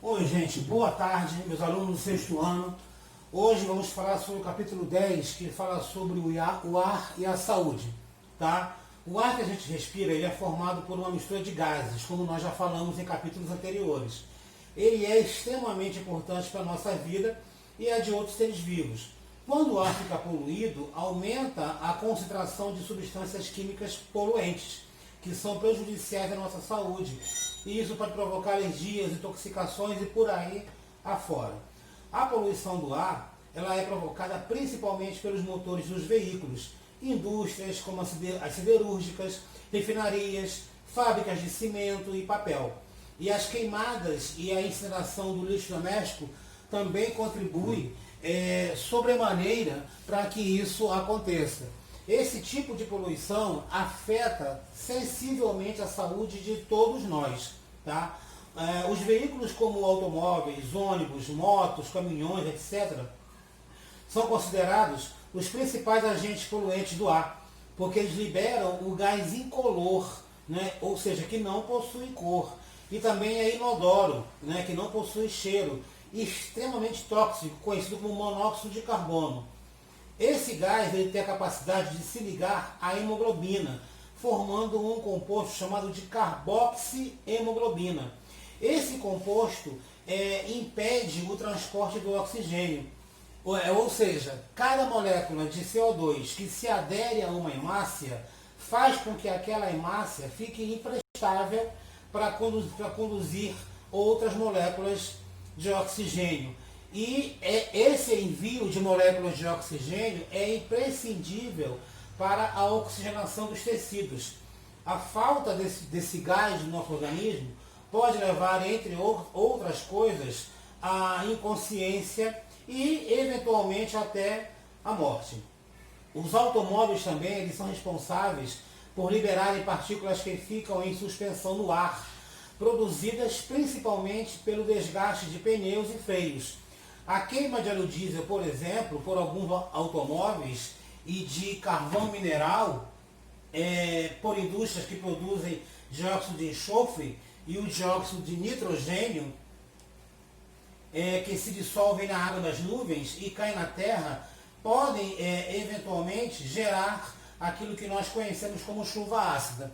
Oi, gente, boa tarde, meus alunos do sexto ano. Hoje vamos falar sobre o capítulo 10, que fala sobre o ar e a saúde, tá? O ar que a gente respira, ele é formado por uma mistura de gases, como nós já falamos em capítulos anteriores. Ele é extremamente importante para a nossa vida e a de outros seres vivos. Quando o ar fica poluído, aumenta a concentração de substâncias químicas poluentes, que são prejudiciais à nossa saúde. E isso pode provocar alergias, intoxicações e por aí afora. A poluição do ar, ela é provocada principalmente pelos motores dos veículos, indústrias como as siderúrgicas, refinarias, fábricas de cimento e papel. E as queimadas e a incineração do lixo doméstico também contribuem sobremaneira para que isso aconteça. Esse tipo de poluição afeta sensivelmente a saúde de todos nós. Tá? Os veículos como automóveis, ônibus, motos, caminhões, etc., são considerados os principais agentes poluentes do ar, porque eles liberam o gás incolor, né? Ou seja, que não possui cor, e também é inodoro, né? Que não possui cheiro, e extremamente tóxico, conhecido como monóxido de carbono. Esse gás ele tem a capacidade de se ligar à hemoglobina, formando um composto chamado de carboxihemoglobina. Esse composto impede o transporte do oxigênio. Ou seja, cada molécula de CO2 que se adere a uma hemácia faz com que aquela hemácia fique imprestável para conduzir outras moléculas de oxigênio. E esse envio de moléculas de oxigênio é imprescindível para a oxigenação dos tecidos. A falta desse gás no nosso organismo pode levar, entre outras coisas, à inconsciência e, eventualmente, até à morte. Os automóveis também eles são responsáveis por liberarem partículas que ficam em suspensão no ar, produzidas principalmente pelo desgaste de pneus e freios. A queima de óleo diesel, por exemplo, por alguns automóveis e de carvão mineral, por indústrias que produzem dióxido de enxofre e o dióxido de nitrogênio, que se dissolvem na água das nuvens e caem na terra, podem eventualmente gerar aquilo que nós conhecemos como chuva ácida.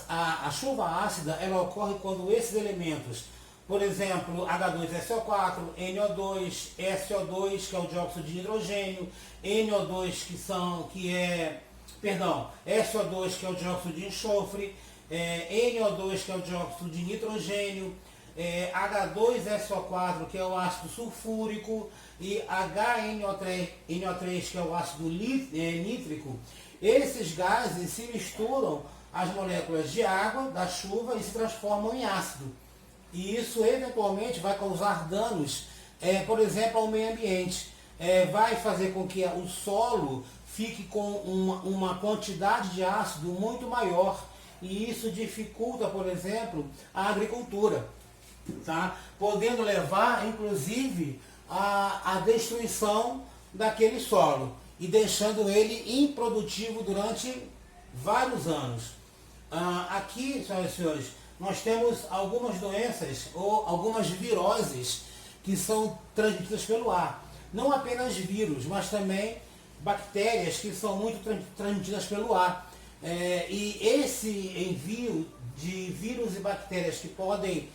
A chuva ácida ela ocorre quando esses elementos, por exemplo, H2SO4, NO2, SO2, que é o dióxido de hidrogênio, NO2, SO2, que é o dióxido de enxofre, NO2, que é o dióxido de nitrogênio, H2SO4, que é o ácido sulfúrico, e HNO3, que é o ácido nítrico. Esses gases se misturam às moléculas de água, da chuva, e se transformam em ácido. E isso eventualmente vai causar danos, por exemplo, ao meio ambiente. Vai fazer com que o solo fique com uma quantidade de ácido muito maior. E isso dificulta, por exemplo, a agricultura, tá? Podendo levar, inclusive, à destruição daquele solo e deixando ele improdutivo durante vários anos. Aqui, senhoras e senhores, nós temos algumas doenças ou algumas viroses que são transmitidas pelo ar. Não apenas vírus, mas também bactérias que são muito transmitidas pelo ar. E esse envio de vírus e bactérias que podem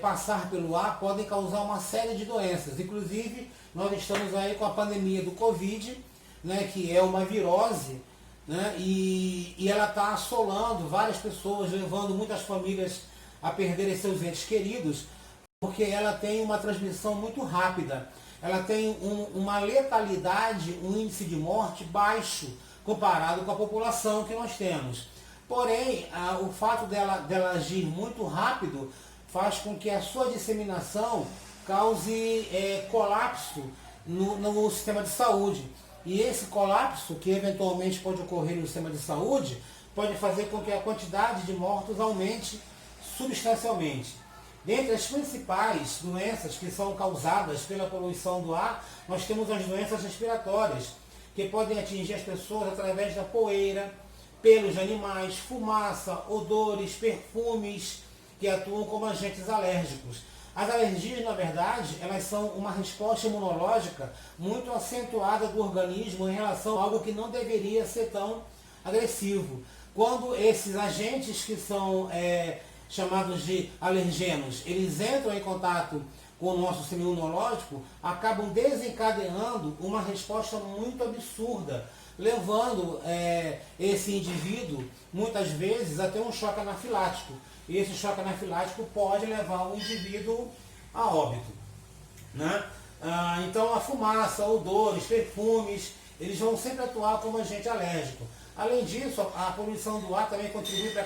passar pelo ar podem causar uma série de doenças. Inclusive, nós estamos aí com a pandemia do Covid, né, que é uma virose, né, e ela está assolando várias pessoas, levando muitas famílias a perderem seus entes queridos, porque ela tem uma transmissão muito rápida. Ela tem uma letalidade, um índice de morte baixo comparado com a população que nós temos. Porém, o fato dela agir muito rápido faz com que a sua disseminação cause colapso no sistema de saúde. E esse colapso, que eventualmente pode ocorrer no sistema de saúde, pode fazer com que a quantidade de mortos aumente substancialmente. Dentre as principais doenças que são causadas pela poluição do ar, nós temos as doenças respiratórias, que podem atingir as pessoas através da poeira, pelos de animais, fumaça, odores, perfumes, que atuam como agentes alérgicos. As alergias, na verdade, elas são uma resposta imunológica muito acentuada do organismo em relação a algo que não deveria ser tão agressivo. Quando esses agentes que são chamados de alergenos, eles entram em contato com o nosso sistema imunológico, acabam desencadeando uma resposta muito absurda, levando esse indivíduo, muitas vezes, a ter um choque anafilático. E esse choque anafilático pode levar o indivíduo a óbito, né? Então a fumaça, odores, perfumes, eles vão sempre atuar como agente alérgico. Além disso, a poluição do ar também contribui para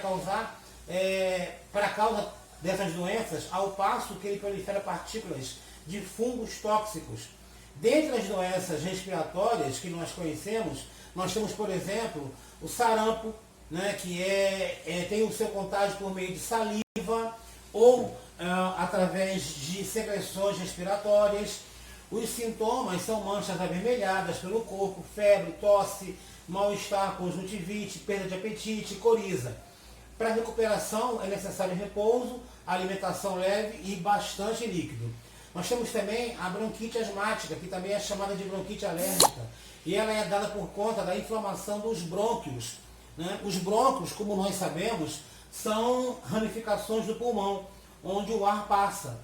a causa dessas doenças, ao passo que ele prolifera partículas de fungos tóxicos. Dentre as doenças respiratórias que nós conhecemos, nós temos, por exemplo, o sarampo, né, que tem o seu contágio por meio de saliva ou através de secreções respiratórias. Os sintomas são manchas avermelhadas pelo corpo, febre, tosse, mal-estar, conjuntivite, perda de apetite, coriza. Para recuperação é necessário repouso, alimentação leve e bastante líquido. Nós temos também a bronquite asmática, que também é chamada de bronquite alérgica, e ela é dada por conta da inflamação dos brônquios, né? Os brônquios, como nós sabemos, são ramificações do pulmão, onde o ar passa,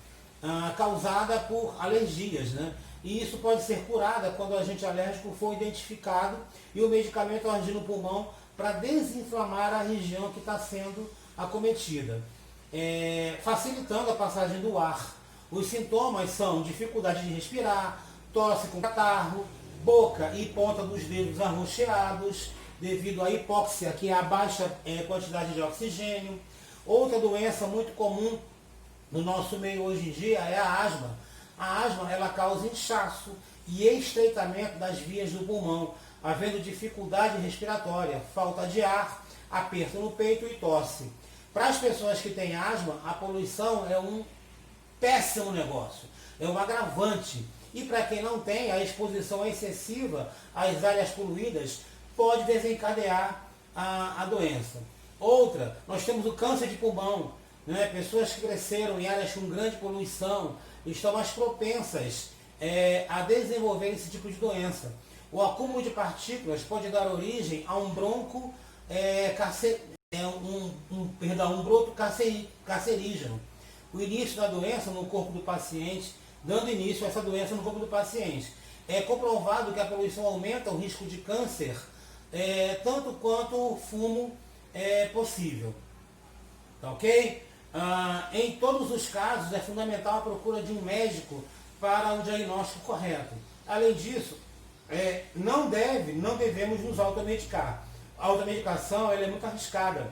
causada por alergias, né? E isso pode ser curada quando o agente alérgico for identificado e o medicamento agir no pulmão para desinflamar a região que está sendo acometida, facilitando a passagem do ar. Os sintomas são dificuldade de respirar, tosse com catarro, boca e ponta dos dedos arroxeados, devido à hipóxia, que é a baixa quantidade de oxigênio. Outra doença muito comum no nosso meio hoje em dia é a asma. A asma, ela causa inchaço e estreitamento das vias do pulmão, havendo dificuldade respiratória, falta de ar, aperto no peito e tosse. Para as pessoas que têm asma, a poluição é um péssimo negócio, é um agravante. E para quem não tem, a exposição excessiva às áreas poluídas pode desencadear a doença. Outra, nós temos o câncer de pulmão, né? Pessoas que cresceram em áreas com grande poluição estão mais propensas a desenvolver esse tipo de doença. O acúmulo de partículas pode dar origem a um bronco um broto cancerígeno. O início da doença no corpo do paciente, dando início a essa doença no corpo do paciente. É comprovado que a poluição aumenta o risco de câncer, tanto quanto o fumo é possível. Tá ok? Em todos os casos, é fundamental a procura de um médico para um diagnóstico correto. Além disso, não devemos nos automedicar. A automedicação ela é muito arriscada,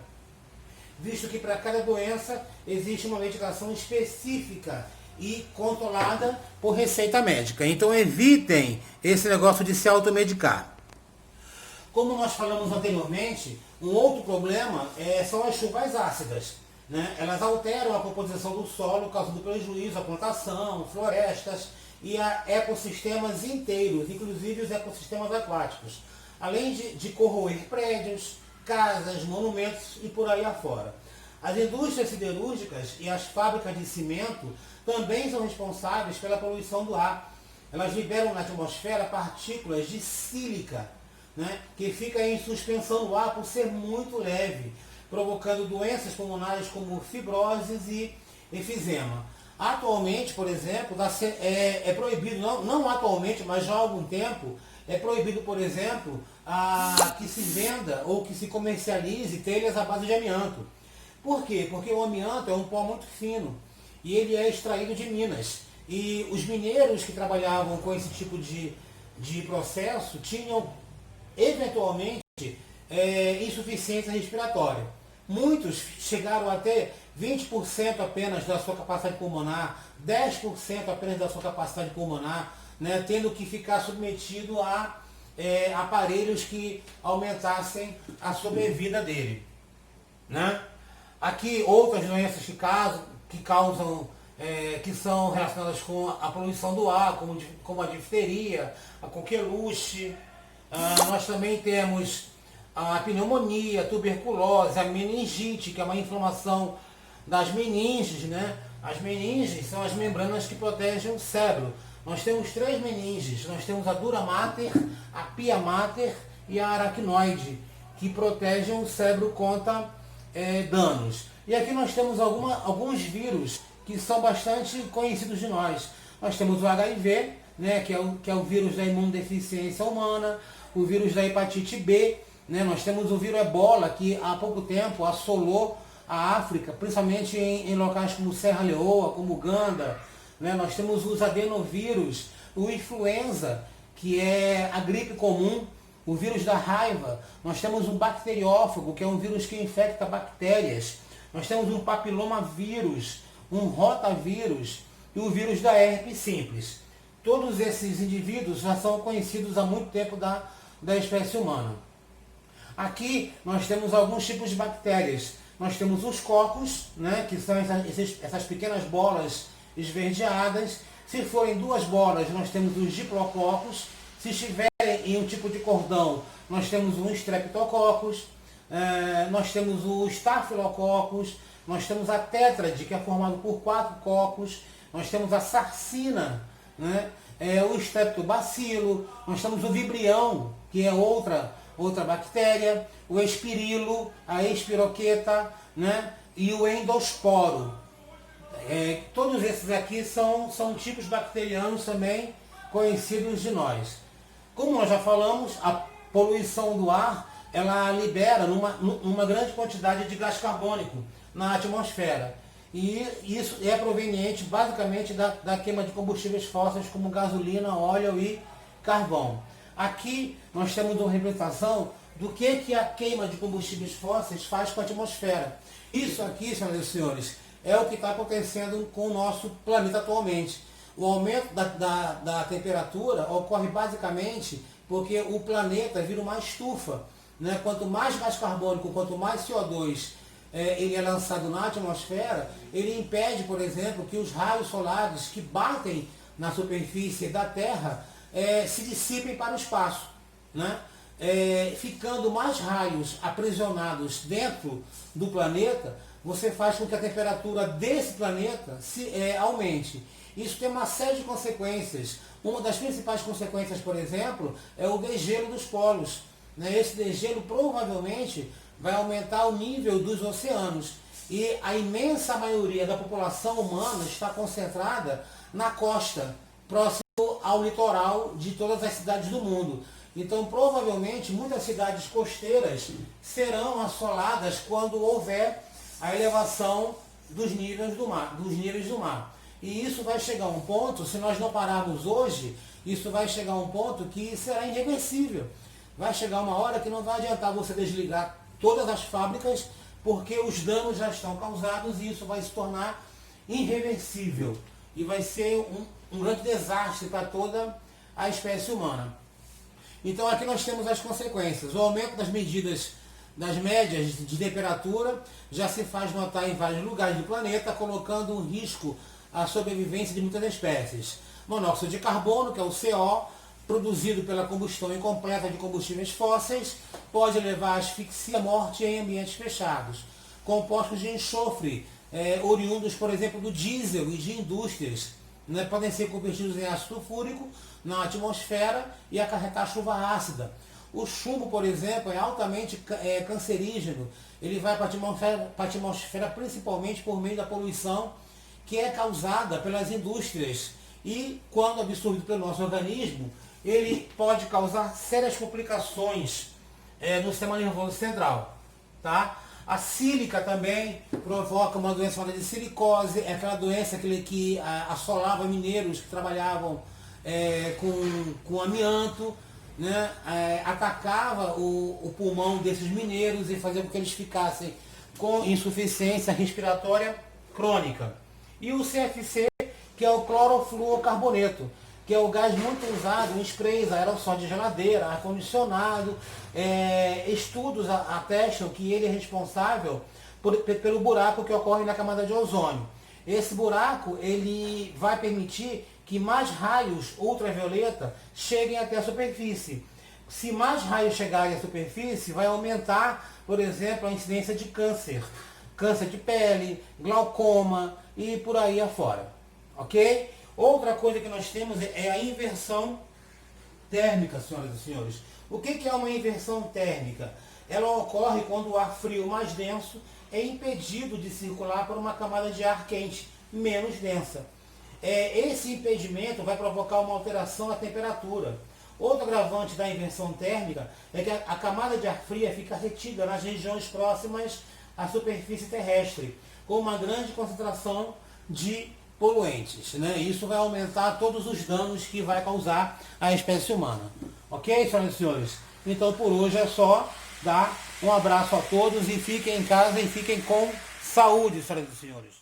visto que para cada doença existe uma medicação específica e controlada por receita médica. Então evitem esse negócio de se automedicar. Como nós falamos anteriormente, um outro problema são as chuvas ácidas, né? Elas alteram a composição do solo, causando prejuízo à plantação, florestas e a ecossistemas inteiros, inclusive os ecossistemas aquáticos, além de corroer prédios, casas, monumentos e por aí afora. As indústrias siderúrgicas e as fábricas de cimento também são responsáveis pela poluição do ar. Elas liberam na atmosfera partículas de sílica, né, que fica em suspensão no ar por ser muito leve, provocando doenças pulmonares como fibroses e efizema. Atualmente, por exemplo, é proibido, não atualmente, mas já há algum tempo, é proibido, por exemplo, que se venda ou que se comercialize telhas à base de amianto. Por quê? Porque o amianto é um pó muito fino e ele é extraído de minas. E os mineiros que trabalhavam com esse tipo de processo tinham, eventualmente, insuficiência respiratória. Muitos chegaram a ter 20% apenas da sua capacidade pulmonar, 10% apenas da sua capacidade pulmonar, né, tendo que ficar submetido a aparelhos que aumentassem a sobrevida dele, né? Aqui outras doenças que são relacionadas com a poluição do ar, como a difteria, a coqueluche. Nós também temos a pneumonia, a tuberculose, a meningite, que é uma inflamação das meninges, né? As meninges são as membranas que protegem o cérebro. Nós temos 3 meninges. Nós temos a dura mater, a pia mater e a aracnoide, que protegem o cérebro contra danos. E aqui nós temos alguns vírus que são bastante conhecidos de nós. Nós temos o HIV, né, que é o vírus da imunodeficiência humana, o vírus da hepatite B, né, nós temos o vírus Ebola, que há pouco tempo assolou a África, principalmente em locais como Serra Leoa, como Uganda, né, nós temos os adenovírus, o influenza, que é a gripe comum, o vírus da raiva, nós temos um bacteriófago, que é um vírus que infecta bactérias, nós temos um papilomavírus, um rotavírus e o vírus da herpes simples. Todos esses indivíduos já são conhecidos há muito tempo da espécie humana. Aqui nós temos alguns tipos de bactérias. Nós temos os cocos, né, que são essas pequenas bolas esverdeadas. Se forem 2 bolas, nós temos os diplococos. Se estiverem em um tipo de cordão, nós temos o streptococcus, nós temos o staphylococcus, nós temos a tétrade, que é formado por 4 cocos, nós temos a sarcina, né, o streptobacilo, nós temos o vibrião, que é outra bactéria, o espirilo, a espiroqueta, né, e o endosporo. Todos esses aqui são tipos bacterianos também conhecidos de nós. Como nós já falamos, a poluição do ar, ela libera numa grande quantidade de gás carbônico na atmosfera. E isso é proveniente basicamente da queima de combustíveis fósseis como gasolina, óleo e carvão. Aqui nós temos uma representação do que a queima de combustíveis fósseis faz com a atmosfera. Isso aqui, senhoras e senhores, é o que está acontecendo com o nosso planeta atualmente. O aumento da temperatura ocorre basicamente porque o planeta vira uma estufa, né? Quanto mais gás carbônico, quanto mais CO2 ele é lançado na atmosfera, ele impede, por exemplo, que os raios solares que batem na superfície da Terra se dissipem para o espaço, né? Ficando mais raios aprisionados dentro do planeta, você faz com que a temperatura desse planeta aumente. Isso tem uma série de consequências. Uma das principais consequências, por exemplo, é o degelo dos polos, né? Esse degelo provavelmente vai aumentar o nível dos oceanos. E a imensa maioria da população humana está concentrada na costa, próximo ao litoral de todas as cidades do mundo. Então, provavelmente, muitas cidades costeiras serão assoladas quando houver a elevação dos níveis do mar. E isso vai chegar a um ponto, se nós não pararmos hoje, isso vai chegar a um ponto que será irreversível. Vai chegar uma hora que não vai adiantar você desligar todas as fábricas, porque os danos já estão causados e isso vai se tornar irreversível. E vai ser um grande desastre para toda a espécie humana. Então aqui nós temos as consequências. O aumento das medidas das médias de temperatura já se faz notar em vários lugares do planeta, colocando em risco a sobrevivência de muitas espécies. Monóxido de carbono, que é o CO, produzido pela combustão incompleta de combustíveis fósseis, pode levar à asfixia, morte em ambientes fechados. Compostos de enxofre, oriundos, por exemplo, do diesel e de indústrias, né, podem ser convertidos em ácido sulfúrico na atmosfera e acarretar chuva ácida. O chumbo, por exemplo, é altamente cancerígeno. Ele vai para a atmosfera principalmente por meio da poluição que é causada pelas indústrias. E, quando absorvido pelo nosso organismo, ele pode causar sérias complicações no sistema nervoso central. Tá? A sílica também provoca uma doença chamada de silicose, é aquela doença que assolava mineiros que trabalhavam com amianto, né? Atacava o pulmão desses mineiros e fazia com que eles ficassem com insuficiência respiratória crônica. E o CFC, que é o clorofluorcarboneto, que é o gás muito usado em sprays, aerossol de geladeira, ar-condicionado. Estudos atestam que ele é responsável pelo buraco que ocorre na camada de ozônio. Esse buraco ele vai permitir que mais raios ultravioleta cheguem até a superfície. Se mais raios chegarem à superfície, vai aumentar, por exemplo, a incidência de câncer. Câncer de pele, glaucoma, e por aí afora, ok? Outra coisa que nós temos é a inversão térmica, senhoras e senhores. O que é uma inversão térmica? Ela ocorre quando o ar frio mais denso é impedido de circular por uma camada de ar quente menos densa. Esse impedimento vai provocar uma alteração na temperatura. Outro agravante da inversão térmica é que a camada de ar fria fica retida nas regiões próximas à superfície terrestre, com uma grande concentração de poluentes, né? Isso vai aumentar todos os danos que vai causar à espécie humana. Ok, senhoras e senhores? Então por hoje é só. Um abraço a todos e fiquem em casa e fiquem com saúde, senhoras e senhores.